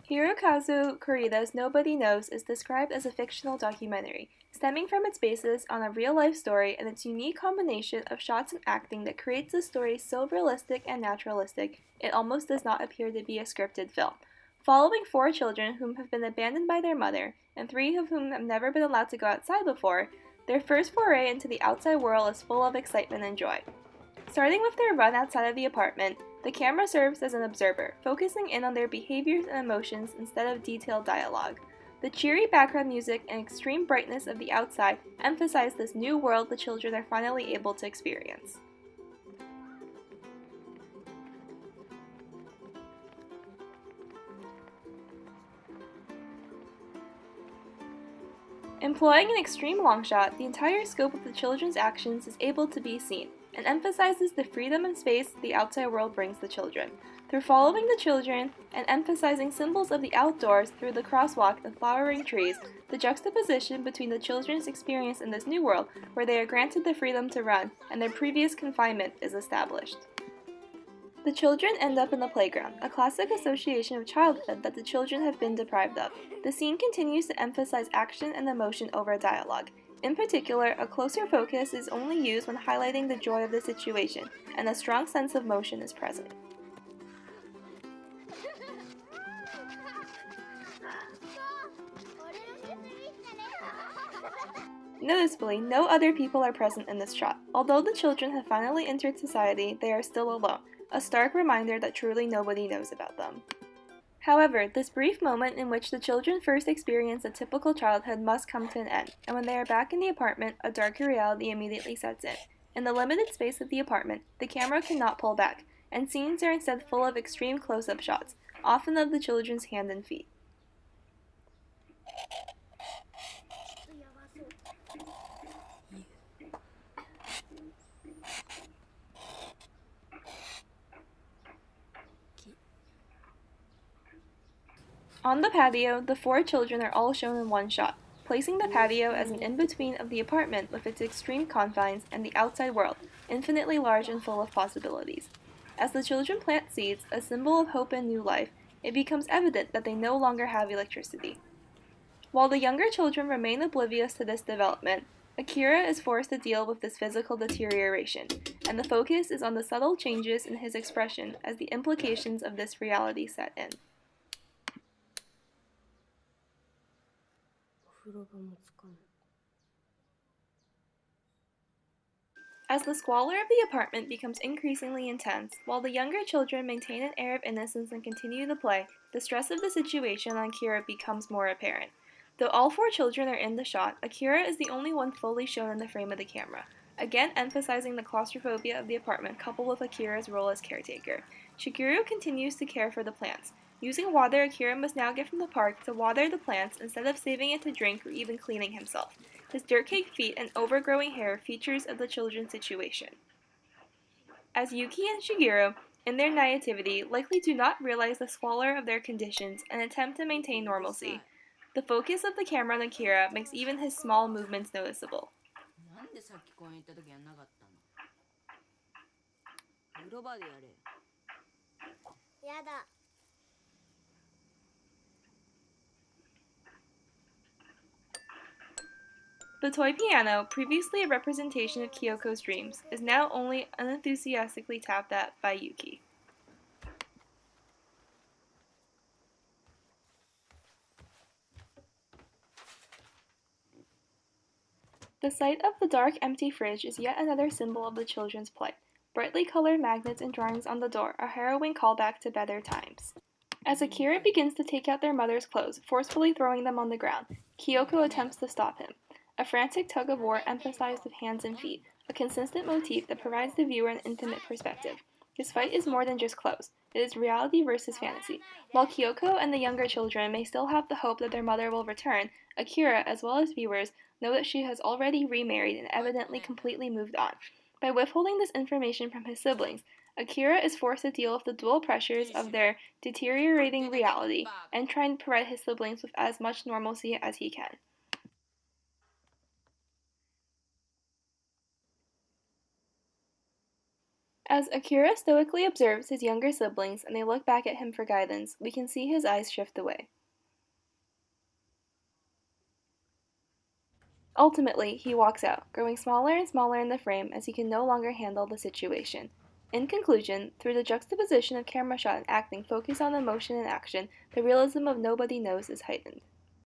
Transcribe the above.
Hirokazu Koreeda's Nobody Knows is described as a fictional documentary, stemming from its basis on a real-life story and its unique combination of shots and acting that creates the story so realistic and naturalistic it almost does not appear to be a scripted film. Following 4 children whom have been abandoned by their mother, and 3 of whom have never been allowed to go outside before, their first foray into the outside world is full of excitement and joy. Starting with their run outside of the apartment, the camera serves as an observer, focusing in on their behaviors and emotions instead of detailed dialogue. The cheery background music and extreme brightness of the outside emphasize this new world the children are finally able to experience. Employing an extreme long shot, the entire scope of the children's actions is able to be seen, and emphasizes the freedom and space the outside world brings the children. Through following the children and emphasizing symbols of the outdoors through the crosswalk and flowering trees, the juxtaposition between the children's experience in this new world, where they are granted the freedom to run, and their previous confinement is established. The children end up in the playground, a classic association of childhood that the children have been deprived of. The scene continues to emphasize action and emotion over dialogue. In particular, a closer focus is only used when highlighting the joy of the situation, and a strong sense of motion is present. Noticeably, no other people are present in this shot. Although the children have finally entered society, they are still alone, a stark reminder that truly nobody knows about them. However, this brief moment in which the children first experience a typical childhood must come to an end, and when they are back in the apartment, a darker reality immediately sets in. In the limited space of the apartment, the camera cannot pull back, and scenes are instead full of extreme close-up shots, often of the children's hands and feet. On the patio, the 4 children are all shown in one shot, placing the patio as an in-between of the apartment with its extreme confines and the outside world, infinitely large and full of possibilities. As the children plant seeds, a symbol of hope and new life, it becomes evident that they no longer have electricity. While the younger children remain oblivious to this development, Akira is forced to deal with this physical deterioration, and the focus is on the subtle changes in his expression as the implications of this reality set in. As the squalor of the apartment becomes increasingly intense, while the younger children maintain an air of innocence and continue to play, the stress of the situation on Kira becomes more apparent. Though all 4 children are in the shot, Akira is the only one fully shown in the frame of the camera, again emphasizing the claustrophobia of the apartment coupled with Akira's role as caretaker. Shigeru continues to care for the plants. Using water Akira must now get from the park to water the plants instead of saving it to drink or even cleaning himself. His dirt-caked feet and overgrowing hair are features of the children's situation. As Yuki and Shigeru, in their naivety, likely do not realize the squalor of their conditions and attempt to maintain normalcy. The focus of the camera on Akira makes even his small movements noticeable. The toy piano, previously a representation of Kyoko's dreams, is now only unenthusiastically tapped at by Yuki. The sight of the dark, empty fridge is yet another symbol of the children's plight. Brightly colored magnets and drawings on the door, a harrowing callback to better times. As Akira begins to take out their mother's clothes, forcefully throwing them on the ground, Kyoko attempts to stop him. A frantic tug-of-war emphasized with hands and feet, a consistent motif that provides the viewer an intimate perspective. This fight is more than just clothes. It is reality versus fantasy. While Kyoko and the younger children may still have the hope that their mother will return, Akira, as well as viewers, know that she has already remarried and evidently completely moved on. By withholding this information from his siblings, Akira is forced to deal with the dual pressures of their deteriorating reality and try and provide his siblings with as much normalcy as he can. As Akira stoically observes his younger siblings and they look back at him for guidance, we can see his eyes shift away. Ultimately, he walks out, growing smaller and smaller in the frame as he can no longer handle the situation. In conclusion, through the juxtaposition of camera shot and acting focused on emotion and action, the realism of Nobody Knows is heightened.